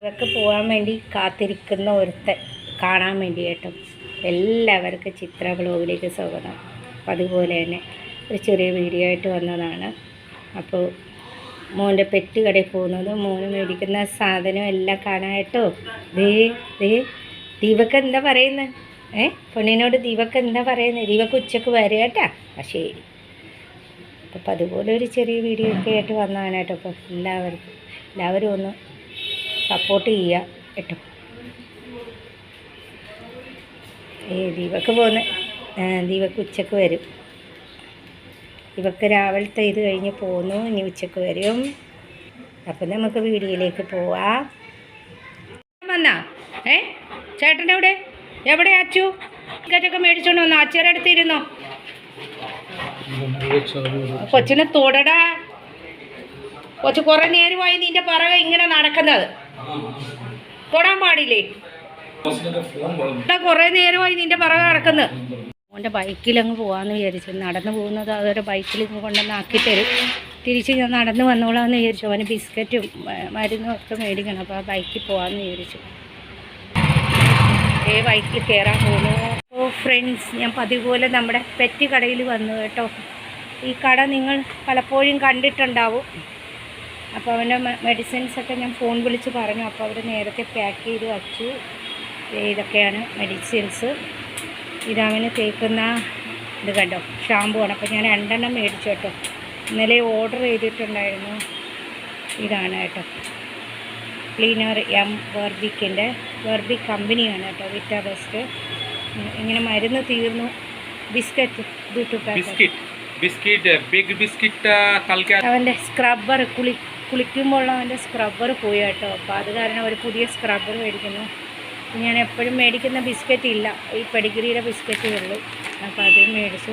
അതൊക്കെ പോകാൻ വേണ്ടി കാത്തിരിക്കുന്ന ഒരുത്തൻ കാണാൻ വേണ്ടി കേട്ടോ. എല്ലാവർക്കും ചിത്ര ബ്ലോഗിലേക്ക് സ്വാഗതം. അപ്പം അതുപോലെ തന്നെ ഒരു ചെറിയ വീഡിയോ ആയിട്ട് വന്നതാണ്. അപ്പോൾ മോൻ്റെ പെറ്റ് കടയിൽ പോകുന്നതും മോന് മേടിക്കുന്ന സാധനം എല്ലാം കാണാൻ കേട്ടോ. ദീപക്ക് എന്താ പറയുന്നത്? പൊന്നിനോട് ദീപക്ക് എന്താ പറയുന്നത്? ദീപക്ക് ഉച്ചക്ക് വരിക കേട്ടാ. ശരി. അപ്പം അതുപോലെ ഒരു ചെറിയ വീഡിയോ ഒക്കെ ആയിട്ട് വന്നതാണ് കേട്ടോ. അപ്പോൾ എല്ലാവരും ഒന്ന് സപ്പോർട്ട് ചെയ്യുക കേട്ടോ. ദീപക്ക് ദീപക്ക് ഉച്ചക്ക് വരും. ദീപക്ക് രാവിലത്തെ ഇത് കഴിഞ്ഞ് പോന്നു, ഇനി ഉച്ചക്ക് വരും. അപ്പം നമുക്ക് വീഡിയോയിലേക്ക് പോവാം. വന്നാ ചേട്ടൻ്റെ എവിടെ അച്ചു ടിക്കറ്റൊക്കെ മേടിച്ചോണ്ട് വന്നോ? അച്ചേരെ അടുത്തിരുന്നോ? കൊച്ചിനെ തൊടടാ. കൊച്ചു കുറേ നേരമായി നിന്റെ പറകെ ഇങ്ങനെ നടക്കുന്നത്. തൊടാൻ പാടില്ലേ? കുറേ നേരമായി നിന്റെ പറകെ നടക്കുന്നത്. മോൻ്റെ ബൈക്കിലങ്ങ് പോകാമെന്ന് വിചാരിച്ചു. നടന്നു പോകുന്നത് അതൊരു ബൈക്കിൽ കൊണ്ടുവന്ന് ആക്കിത്തരും. തിരിച്ച് ഞാൻ നടന്ന് വന്നോളാമെന്ന് വിചാരിച്ചു. അവന് ബിസ്ക്കറ്റും മരുന്നും ഒക്കെ മേടിക്കണം. അപ്പോൾ ആ ബൈക്കിൽ പോകാമെന്ന് വിചാരിച്ചു. ബൈക്കിൽ കയറാൻ പോകുന്നു. അപ്പോൾ ഫ്രണ്ട്സ്, ഞാൻ പതിപോലെ നമ്മുടെ പെറ്റ് കടയിൽ വന്നു കേട്ടോ. ഈ കട നിങ്ങൾ പലപ്പോഴും കണ്ടിട്ടുണ്ടാവും. അപ്പോൾ അവൻ്റെ മെഡിസിൻസൊക്കെ ഞാൻ ഫോൺ വിളിച്ച് പറഞ്ഞു. അപ്പോൾ അവർ നേരത്തെ പാക്ക് ചെയ്ത് വച്ചു. ഇതൊക്കെയാണ് മെഡിസിൻസ്. ഇതവന് തേക്കുന്ന ഇത് കണ്ടോ, ഷാമ്പു ആണ്. അപ്പോൾ ഞാൻ 2 എണ്ണം മേടിച്ചു കേട്ടോ. ഇന്നലെ ഓർഡർ ചെയ്തിട്ടുണ്ടായിരുന്നു. ഇതാണ് കേട്ടോ, ക്ലീനർ വെർബിക്കിൻ്റെ വെർബിക് കമ്പനിയാണ് കേട്ടോ. വിറ്റാ ബെസ്റ്റ്. ഇങ്ങനെ മരുന്ന് തീർന്നു. ബിസ്ക്കറ്റ് അവൻ്റെ സ്ക്രബ്ബർ കുളിക്കുമ്പോൾ അവൻ്റെ സ്ക്രബ്ബർ പോയി കേട്ടോ. അപ്പോൾ അത് കാരണം ഒരു പുതിയ സ്ക്രബ്ബർ മേടിക്കുന്നു. ഞാൻ എപ്പോഴും മേടിക്കുന്ന ബിസ്ക്കറ്റ് ഇല്ല, ഈ പെഡിഗ്രിയുടെ ബിസ്ക്കറ്റേ ഉള്ളൂ. അപ്പോൾ അത് മേടിച്ചു.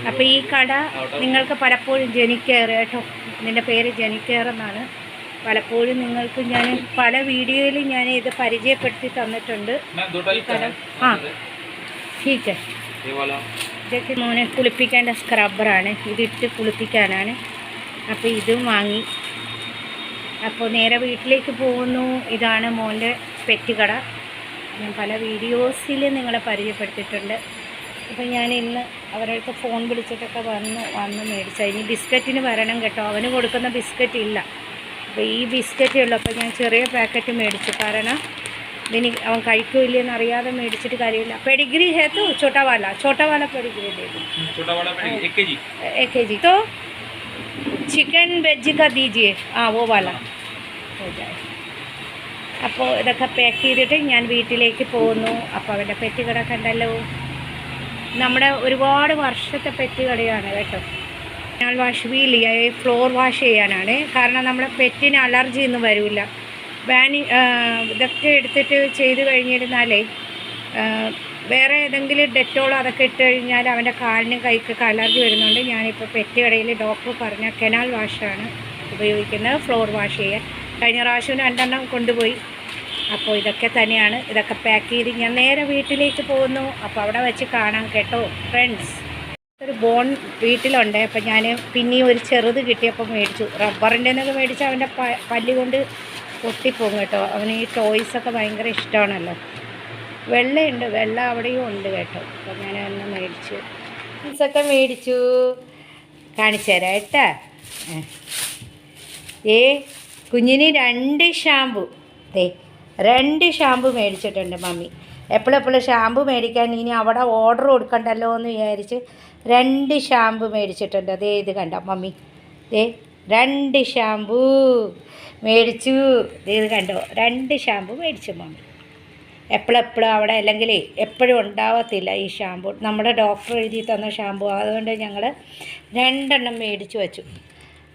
അപ്പോൾ ഈ കട നിങ്ങൾക്ക് പലപ്പോഴും ജെനിക്കെയർ കേട്ടോ, ഇതിൻ്റെ പേര് ജെനിക്കെയർ എന്നാണ്. പലപ്പോഴും നിങ്ങൾക്ക് ഞാൻ പല വീഡിയോയിൽ ഞാൻ ഇത് പരിചയപ്പെടുത്തി തന്നിട്ടുണ്ട്. ഈ കട ടീക്ക് ഇതൊക്കെ മോനെ കുളിപ്പിക്കേണ്ട സ്ക്രബ്ബറാണ്. ഇതിട്ട് കുളിപ്പിക്കാനാണ്. അപ്പോൾ ഇതും വാങ്ങി. അപ്പോൾ നേരെ വീട്ടിലേക്ക് പോകുന്നു. ഇതാണ് മോൻ്റെ പെറ്റ് കട. ഞാൻ പല വീഡിയോസിൽ നിങ്ങളെ പരിചയപ്പെടുത്തിയിട്ടുണ്ട്. അപ്പോൾ ഞാൻ ഇന്ന് അവരുടെ ഫോൺ വിളിച്ചിട്ടൊക്കെ വന്ന് മേടിച്ചു. ഇനി ബിസ്ക്കറ്റിന് വരണം കേട്ടോ. അവന് കൊടുക്കുന്ന ബിസ്ക്കറ്റ് ഇല്ല. അപ്പോൾ ഈ ബിസ്ക്കറ്റേ ഉള്ളൂ. അപ്പോൾ ഞാൻ ചെറിയ പാക്കറ്റ് മേടിച്ചു. കാരണം ഇതിന് അവൻ കഴിക്കില്ലെന്ന് അറിയാതെ മേടിച്ചിട്ട് കാര്യമില്ല. पेडिग्री है तो छोटा वाला पेडिग्री दे दो, छोटा वाला 1 kg तो चिकन वेज का दीजिए. वो वाला हो जाए. അപ്പോൾ ഇതൊക്കെ പാക്ക് ചെയ്തിട്ട് ഞാൻ വീട്ടിലേക്ക് പോകുന്നു. അപ്പോൾ അവരുടെ പെറ്റ് കട കണ്ടല്ലോ. നമ്മുടെ ഒരുപാട് വർഷത്തെ പെറ്റ് കടയാണ് കേട്ടോ. ഞാൻ വാഷ് വീൽ ഫ്ലോർ വാഷ് ചെയ്യാനാണ്. കാരണം നമ്മുടെ പെറ്റിന് അലർജി ഒന്നും വരില്ല. ഇതൊക്കെ എടുത്തിട്ട് ചെയ്ത് കഴിഞ്ഞിരുന്നാലേ വേറെ ഏതെങ്കിലും ഡെറ്റോളോ അതൊക്കെ ഇട്ട് കഴിഞ്ഞാൽ അവൻ്റെ കാലിനും കൈക്കൊക്കെ അലർജി വരുന്നുണ്ട്. ഞാനിപ്പോൾ പെറ്റ് കടയിൽ ഡോക്ടർ പറഞ്ഞ കനാൽ വാഷാണ് ഉപയോഗിക്കുന്നത് ഫ്ലോർ വാഷ് ചെയ്യാൻ. കഴിഞ്ഞ പ്രാവശ്യം 2 എണ്ണം കൊണ്ടുപോയി. അപ്പോൾ ഇതൊക്കെ തന്നെയാണ്. ഇതൊക്കെ പാക്ക് ചെയ്ത് ഞാൻ നേരെ വീട്ടിലേക്ക് പോകുന്നു. അപ്പോൾ അവിടെ വെച്ച് കാണാം കേട്ടോ ഫ്രണ്ട്സ്. ഒരു ബോൺ വീട്ടിലുണ്ട്. അപ്പോൾ ഞാൻ പിന്നെയും ഒരു ചെറുത് കിട്ടിയപ്പോൾ മേടിച്ചു. റബ്ബറിൻ്റെ എന്നൊക്കെ മേടിച്ച് അവൻ്റെ പല്ല് കൊണ്ട് പൊട്ടിപ്പോകും കേട്ടോ. അവന് ഈ ടോയ്സൊക്കെ ഭയങ്കര ഇഷ്ടമാണല്ലോ. വെള്ളയുണ്ട്, വെള്ള അവിടെയും ഉണ്ട് കേട്ടോ. അപ്പോൾ ഞാൻ ഒന്ന് മേടിച്ചു. ഒക്കെ മേടിച്ചു കാണിച്ചു തരാം കേട്ടാ. കുഞ്ഞിന് 2 ഷാമ്പു 2 ഷാമ്പു മേടിച്ചിട്ടുണ്ട് മമ്മി. എപ്പോഴെപ്പോഴും ഷാമ്പു മേടിക്കാൻ ഇനി അവിടെ ഓർഡർ കൊടുക്കണ്ടല്ലോ എന്ന് വിചാരിച്ച് 2 ഷാമ്പു മേടിച്ചിട്ടുണ്ട്. ഇത് കണ്ടോ മമ്മി, 2 ഷാമ്പു മേടിച്ചു. ഇത് കണ്ടോ, 2 ഷാമ്പു മേടിച്ചു മമ്മി. എപ്പോഴെപ്പോഴും അവിടെ അല്ലെങ്കിൽ എപ്പോഴും ഉണ്ടാവത്തില്ല ഈ ഷാമ്പു. നമ്മുടെ ഡോക്ടർ എഴുതി തന്ന ഷാമ്പു. അതുകൊണ്ട് ഞങ്ങൾ 2 എണ്ണം മേടിച്ചു വച്ചു.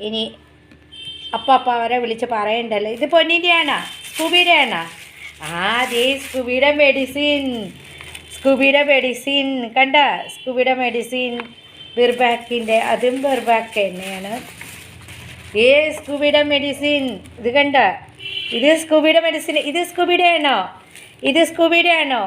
ഇനി അപ്പം അവരെ വിളിച്ച് പറയണ്ടല്ലോ. ഇത് പൊന്നിൻ്റെ ആണോ സ്കൂബിയുടെ ആണോ? സ്കൂബിയുടെ മെഡിസിൻ കണ്ട. സ്കൂബിയുടെ മെഡിസിൻ ബിർബാക്കിൻ്റെ, അതും ബിർബാക്ക് തന്നെയാണ്. സ്കൂബിയുടെ മെഡിസിൻ ഇത് കണ്ട. ഇത് സ്കൂബിയുടെ മെഡിസിൻ. ഇത് സ്കൂബിയുടെ ആണോ?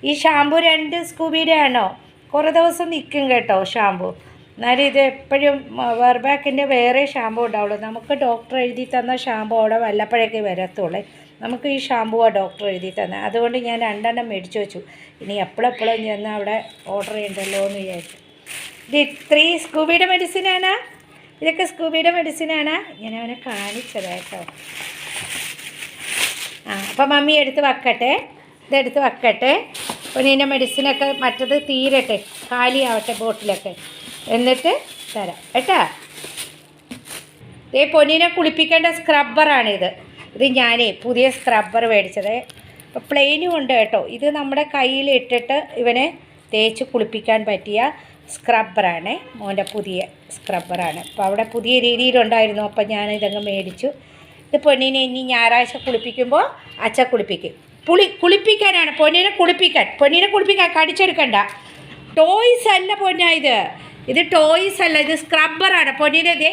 ഈ ഷാമ്പു 2 സ്കൂബിയുടെ ആണോ? കുറേ ദിവസം നിൽക്കും കേട്ടോ ഷാമ്പു. എന്നാലും ഇത് എപ്പോഴും വെർബാക്കിൻ്റെ വേറെ ഷാമ്പു ഉണ്ടാവുള്ളൂ. നമുക്ക് ഡോക്ടർ എഴുതി തന്ന ഷാമ്പു അവിടെ വല്ലപ്പോഴേക്കേ വരത്തുള്ളൂ. നമുക്ക് ഈ ഷാമ്പുവാണ് ഡോക്ടർ എഴുതി തന്നെ. അതുകൊണ്ട് ഞാൻ 2 മേടിച്ച് വെച്ചു. ഇനി എപ്പോഴെപ്പോഴും ചെന്ന് അവിടെ ഓർഡർ ചെയ്യണ്ടല്ലോ എന്ന് വിചാരിച്ചു. ഇത് ഇത്രയും സ്കൂബിയുടെ മെഡിസിനാണ്. ഇതൊക്കെ സ്കൂബിയുടെ മെഡിസിനാണ്. ഞാൻ അവനെ കാണിച്ചതാട്ടോ. അപ്പം മമ്മി എടുത്ത് വെക്കട്ടെ, ഇതെടുത്ത് വെക്കട്ടെ. പൊന്നീൻ്റെ മെഡിസിനൊക്കെ മറ്റത് തീരട്ടെ, കാലിയാവട്ടെ ബോട്ടിലൊക്കെ, എന്നിട്ട് തരാം കേട്ടാ. പൊന്നീനെ കുളിപ്പിക്കേണ്ട സ്ക്രബ്ബറാണിത്. ഇത് ഞാനേ പുതിയ സ്ക്രബ്ബർ മേടിച്ചത്. അപ്പോൾ പ്ലെയിനും ഉണ്ട് കേട്ടോ. ഇത് നമ്മുടെ കയ്യിൽ ഇട്ടിട്ട് ഇവനെ തേച്ച് കുളിപ്പിക്കാൻ പറ്റിയ സ്ക്രബ്ബറാണ്. മോൻ്റെ പുതിയ സ്ക്രബ്ബറാണ്. അപ്പോൾ അവിടെ പുതിയ രീതിയിലുണ്ടായിരുന്നു. അപ്പോൾ ഞാനിതങ്ങ് മേടിച്ചു. ഇത് പൊന്നീനെ ഇനി ഞായറാഴ്ച കുളിപ്പിക്കുമ്പോൾ അച്ഛൻ കുളിപ്പിക്കും. കുളിപ്പിക്കാനാണ് പൊന്നീനെ കുളിപ്പിക്കാൻ കടിച്ചെടുക്കണ്ട. ടോയ്സ് അല്ല പൊന്ന, ഇത് ടോയ്സ് അല്ല, ഇത് സ്ക്രബ്ബറാണ്. പൊന്നീനെ ദേ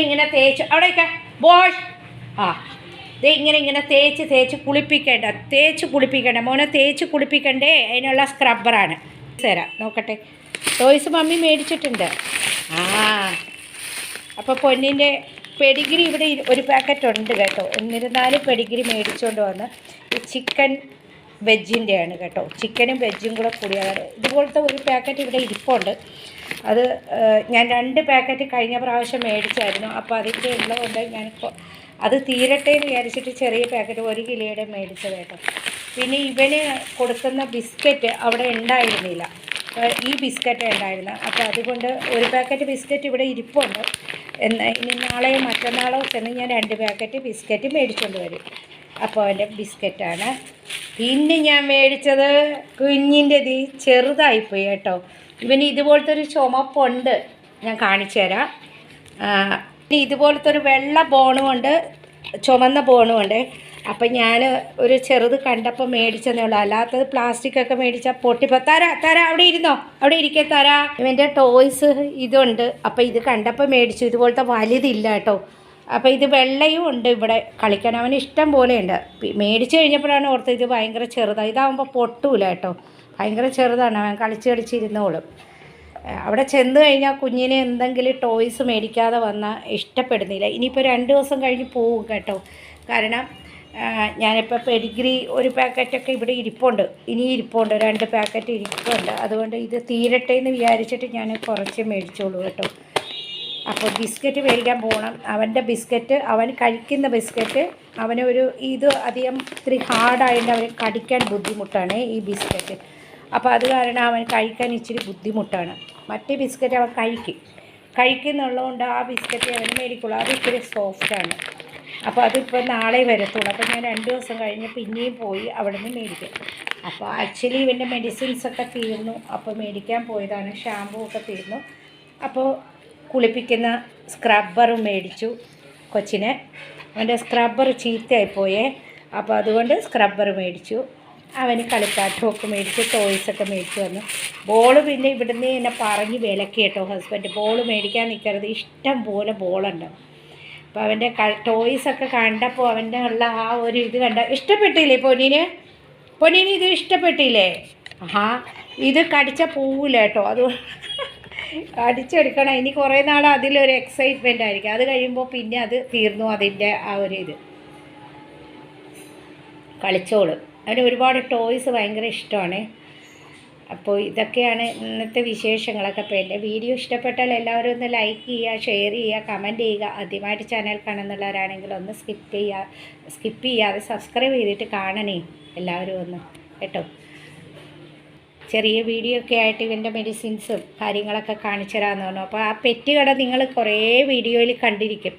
ഇങ്ങനെ തേച്ച് അവിടെയൊക്കെ ബോഷ് ദേ ഇങ്ങനെ തേച്ച് കുളിപ്പിക്കേണ്ട മോനെ, തേച്ച് കുളിപ്പിക്കണ്ടേ, അതിനുള്ള സ്ക്രബ്ബറാണ്. തരാം നോക്കട്ടെ. ടോയ്സ് മമ്മി മേടിച്ചിട്ടുണ്ട്. അപ്പോൾ പൊന്നിൻ്റെ പെഡിഗ്രി ഇവിടെ ഒരു പാക്കറ്റ് ഉണ്ട് കേട്ടോ. എന്നിരുന്നാലും പെഡിഗ്രി മേടിച്ചുകൊണ്ട് വന്ന് ഈ ചിക്കൻ വെജിൻ്റെയാണ് കേട്ടോ. ചിക്കനും വെജും കൂടെ കൂടിയാണ്. ഇതുപോലത്തെ ഒരു പാക്കറ്റ് ഇവിടെ ഇരിപ്പുണ്ട്. അത് ഞാൻ 2 പാക്കറ്റ് കഴിഞ്ഞ പ്രാവശ്യം മേടിച്ചായിരുന്നു. അപ്പോൾ അതിൻ്റെ ഉള്ളതുകൊണ്ട് ഞാനിപ്പോൾ അത് തീരട്ടെ എന്ന് വിചാരിച്ചിട്ട് ചെറിയ പാക്കറ്റ് 1 കിലോയുടെ മേടിച്ചത് കേട്ടോ. പിന്നെ ഇവന് കൊടുക്കുന്ന ബിസ്ക്കറ്റ് അവിടെ ഉണ്ടായിരുന്നില്ല. ഈ ബിസ്ക്കറ്റ് ഉണ്ടായിരുന്നു. അപ്പോൾ അതുകൊണ്ട് ഒരു പാക്കറ്റ് ബിസ്ക്കറ്റ് ഇവിടെ ഇരിപ്പുണ്ട്. ഇനി നാളെയോ മറ്റന്നാളോ ചെന്ന് ഞാൻ 2 പാക്കറ്റ് ബിസ്ക്കറ്റ് മേടിച്ചുകൊണ്ട് വരും. അപ്പോൾ അവൻ്റെ ബിസ്ക്കറ്റാണ്. പിന്നെ ഞാൻ മേടിച്ചത് കുഞ്ഞിൻ്റെ ചെറുതായിപ്പോയി കേട്ടോ. ഇവന് ഇതുപോലത്തെ ഒരു ചുമപ്പുണ്ട്, ഞാൻ കാണിച്ചു തരാം. ഇതുപോലത്തെ ഒരു വെള്ള ബോണുമുണ്ട്, ചുമന്ന ബോണുമുണ്ട്. അപ്പം ഞാൻ ഒരു ചെറുത് കണ്ടപ്പോൾ മേടിച്ചതേ ഉള്ളൂ. അല്ലാത്തത് പ്ലാസ്റ്റിക്കൊക്കെ മേടിച്ചാൽ പൊട്ടിപ്പോൾ തരാ അവിടെ ഇരുന്നോ, അവിടെ ഇരിക്കേ തരാ. ഇവൻ്റെ ടോയ്സ് ഇതുണ്ട്. അപ്പോൾ ഇത് കണ്ടപ്പോൾ മേടിച്ചു. ഇതുപോലത്തെ വലുതില്ല കേട്ടോ. അപ്പോൾ ഇത് വെള്ളയും ഉണ്ട് ഇവിടെ കളിക്കാൻ. അവന് ഇഷ്ടം പോലെയുണ്ട്. മേടിച്ച് കഴിഞ്ഞപ്പോഴാണ് ഓർത്തത് ഇത് ഭയങ്കര ചെറുതാണ്. ഇതാകുമ്പോൾ പൊട്ടൂല കേട്ടോ. ഭയങ്കര ചെറുതാണ്. അവൻ കളിച്ചിരുന്നോളും. അവിടെ ചെന്ന് കഴിഞ്ഞാൽ കുഞ്ഞിന് എന്തെങ്കിലും ടോയ്സ് മേടിക്കാതെ വന്നാൽ ഇഷ്ടപ്പെടുന്നില്ല. ഇനിയിപ്പോൾ 2 ദിവസം കഴിഞ്ഞ് പോവും കേട്ടോ. കാരണം ഞാനിപ്പോൾ പെഡിഗ്രി ഒരു പാക്കറ്റൊക്കെ ഇവിടെ ഇരിപ്പുണ്ട്. ഇനി ഇരിപ്പുണ്ട് 2 പാക്കറ്റ് ഇരിപ്പുണ്ട്. അതുകൊണ്ട് ഇത് തീരട്ടെ എന്ന് വിചാരിച്ചിട്ട് ഞാൻ കുറച്ച് മേടിച്ചോളൂ കേട്ടോ. അപ്പോൾ ബിസ്ക്കറ്റ് മേടിക്കാൻ പോകണം. അവൻ്റെ ബിസ്ക്കറ്റ്, അവൻ കഴിക്കുന്ന ബിസ്ക്കറ്റ് അവനൊരു ഇത് അധികം ഇത്തിരി ഹാർഡായതുകൊണ്ട് അവന് കടിക്കാൻ ബുദ്ധിമുട്ടാണ് ഈ ബിസ്ക്കറ്റ്. അപ്പോൾ അത് കാരണം അവൻ കഴിക്കാൻ ഇച്ചിരി ബുദ്ധിമുട്ടാണ്. മറ്റേ ബിസ്ക്കറ്റ് അവൻ കഴിക്കുന്നുള്ളതുകൊണ്ട് ആ ബിസ്ക്കറ്റ് അവൻ മേടിക്കുള്ളൂ. അത് ഇത്തിരി സോഫ്റ്റാണ്. അപ്പോൾ അതിപ്പോൾ നാളെ വരത്തുള്ളൂ. അപ്പോൾ ഞാൻ 2 ദിവസം കഴിഞ്ഞ് പിന്നെയും പോയി അവിടെ നിന്ന് മേടിക്കും. അപ്പോൾ ആക്ച്വലി ഇവൻ്റെ മെഡിസിൻസൊക്കെ തീർന്നു. അപ്പോൾ മേടിക്കാൻ പോയതാണ്. ഷാമ്പൂ ഒക്കെ തീർന്നു. അപ്പോൾ കുളിപ്പിക്കുന്ന സ്ക്രബ്ബറും മേടിച്ചു കൊച്ചിനെ. അവൻ്റെ സ്ക്രബ്ബർ ചീത്തയായിപ്പോയേ. അപ്പോൾ അതുകൊണ്ട് സ്ക്രബ്ബർ മേടിച്ചു. അവന് കളിപ്പാട്ടമൊക്കെ മേടിച്ചു, ടോയ്സൊക്കെ മേടിച്ചു വന്നു. ബോൾ പിന്നെ ഇവിടുന്ന് എന്നെ പറഞ്ഞ് വിലക്കി കേട്ടോ ഹസ്ബൻഡ്. ബോൾ മേടിക്കാൻ നിൽക്കരുത്, ഇഷ്ടം പോലെ ബോളുണ്ട്. അപ്പോൾ അവൻ്റെ ടോയ്സൊക്കെ കണ്ടപ്പോൾ അവൻ്റെ ഉള്ള ആ ഒരു ഇത് ഇഷ്ടപ്പെട്ടില്ലേ പൊന്നീന് ഇത് ഇഷ്ടപ്പെട്ടില്ലേ? ഇത് കടിച്ച പോവില്ല കേട്ടോ. അത് അടിച്ചെടുക്കണം. ഇനി കുറേ നാൾ അതിലൊരു എക്സൈറ്റ്മെൻ്റ് ആയിരിക്കും. അത് കഴിയുമ്പോൾ പിന്നെ അത് തീർന്നു, അതിൻ്റെ ആ ഒരു ഇത് കളിച്ചോളും. അവന് ഒരുപാട് ടോയ്സ് ഭയങ്കര ഇഷ്ടമാണ്. അപ്പോൾ ഇതൊക്കെയാണ് ഇന്നത്തെ വിശേഷങ്ങളൊക്കെ. അപ്പോൾ എൻ്റെ വീഡിയോ ഇഷ്ടപ്പെട്ടാൽ എല്ലാവരും ഒന്ന് ലൈക്ക് ചെയ്യുക, ഷെയർ ചെയ്യുക, കമൻറ്റ് ചെയ്യുക. ആദ്യമായിട്ട് ചാനൽ കാണുന്നുള്ളവരാണെങ്കിൽ ഒന്ന് സ്കിപ്പ് ചെയ്യാതെ സബ്സ്ക്രൈബ് ചെയ്തിട്ട് കാണണേ എല്ലാവരും ഒന്ന് കേട്ടോ. ചെറിയ വീഡിയോ ഒക്കെ ആയിട്ട് ഇവൻ്റെ മെഡിസിൻസും കാര്യങ്ങളൊക്കെ കാണിച്ചു തരാമെന്ന് പറഞ്ഞു. അപ്പോൾ ആ പെറ്റ് കട നിങ്ങൾ കുറേ വീഡിയോയിൽ കണ്ടിരിക്കും.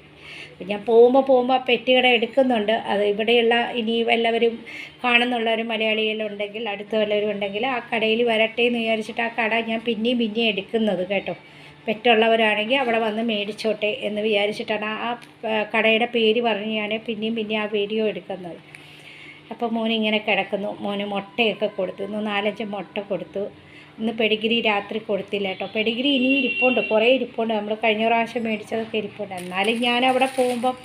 ഞാൻ പോകുമ്പോൾ ആ പെറ്റ് കട എടുക്കുന്നുണ്ട്. അത് ഇവിടെയുള്ള ഇനി വല്ലവരും കാണുന്നുള്ളവരും മലയാളികളുണ്ടെങ്കിൽ അടുത്ത് വല്ലവരും ഉണ്ടെങ്കിൽ ആ കടയിൽ വരട്ടെ എന്ന് വിചാരിച്ചിട്ട് ആ കട ഞാൻ പിന്നെയും എടുക്കുന്നത് കേട്ടോ. പെറ്റുള്ളവരാണെങ്കിൽ അവിടെ വന്ന് മേടിച്ചോട്ടെ എന്ന് വിചാരിച്ചിട്ടാണ് ആ കടയുടെ പേര് പറഞ്ഞ് ഞാൻ പിന്നെയും ആ വീഡിയോ എടുക്കുന്നത്. അപ്പോൾ മോനിങ്ങനെ കിടക്കുന്നു. മോന് മുട്ടയൊക്കെ കൊടുത്തു. ഇന്ന് 4-5 മുട്ട കൊടുത്തു. ഇന്ന് പെഡിഗ്രി രാത്രി കൊടുത്തില്ല കേട്ടോ. പെഡിഗ്രി ഇനി ഇരിപ്പുണ്ട്, കുറേ ഇരിപ്പുണ്ട്. നമ്മൾ കഴിഞ്ഞ പ്രാവശ്യം മേടിച്ചതൊക്കെ ഇരിപ്പുണ്ട്. എന്നാലും ഞാൻ അവിടെ പോകുമ്പം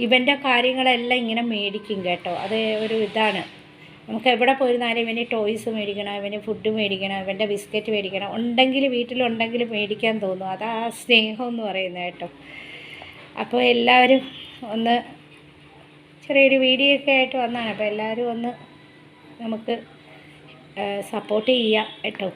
ഇവൻ്റെ കാര്യങ്ങളെല്ലാം ഇങ്ങനെ മേടിക്കും കേട്ടോ. അത് ഒരു ഇതാണ്. നമുക്ക് എവിടെ പോയിരുന്നാലും ഇവന് ടോയ്സ് മേടിക്കണം, ഇവന് ഫുഡ് മേടിക്കണം, ഇവൻ്റെ ബിസ്ക്കറ്റ് മേടിക്കണം. വീട്ടിലുണ്ടെങ്കിൽ മേടിക്കാൻ തോന്നും. അതാ സ്നേഹം എന്ന് പറയുന്നത് കേട്ടോ. അപ്പോൾ എല്ലാവരും ഒന്ന് ചെറിയൊരു വീഡിയോ ഒക്കെ ആയിട്ട് വന്നതാണ്. അപ്പോൾ എല്ലാവരും ഒന്ന് നമുക്ക് സപ്പോർട്ട് ചെയ്യാം കേട്ടോ.